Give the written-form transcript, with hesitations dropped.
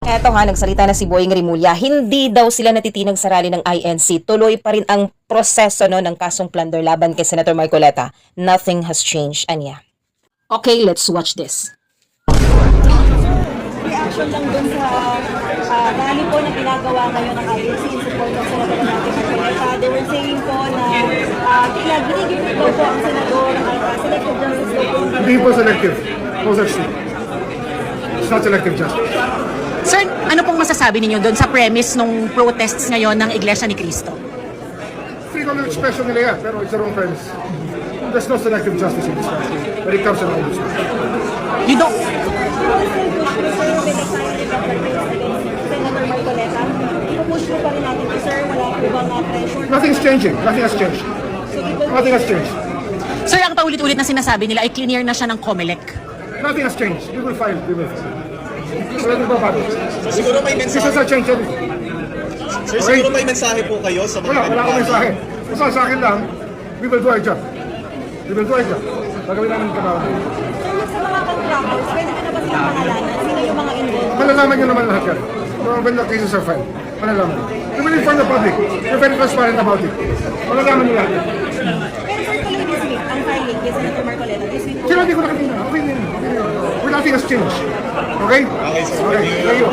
Eto nga, nagsalita na si Boying Rimulya, hindi daw sila natitinag sa rally ng INC. Tuloy pa rin ang proseso ng kasong plunder laban kay Senator Marcoleta. Nothing has changed, anya. Okay, let's watch this. Reaction lang dun sa rally po na ginagawa ngayon ng INC in support ng Senador natin Marcoleta. They were saying po na ginigipit daw po ang senador, selective justice daw po. Hindi po selective. No such thing. It's not selective justice. Sir, ano pong masasabi ninyo doon sa premise nung protests ngayon ng Iglesia ni Cristo? Freedom of expression nila yan, pero it's their own premise. There's no selective justice in this country when it comes to all this. You don't... Senator Marcoleta, ipupush mo pa rin natin to, sir. Wala po bang pressure? Nothing's changing. Nothing has changed. Nothing has changed. Sir, ang paulit-ulit na sinasabi nila ay clear na siya ng COMELEC. Nothing has changed. We will file. We will file. Wala din ba paano? Siguro may This mensahe. has not changed anything. Sir, siguro may mensahe po kayo sa mga Wala akong mensahe. Basta sa akin lang, we will do our job. We will do our job. Gagawin namin yung trabaho. Sa mga contractors, pwede ka na ba silang pangalanan? Sino yung mga involved? Malalaman nyo naman lahat yan. When the cases are filed. Malalaman. We will inform the public. We're very transparent about it. Malalaman nyo lahat yan. Pero sir, tuloy this week, ang filing kay Senator Marcoleta. This week po. Sino hindi ko nakatingin? Okay din. Okay din. Nothing has changed. Okay? Okay, sir. Okay. Thank you.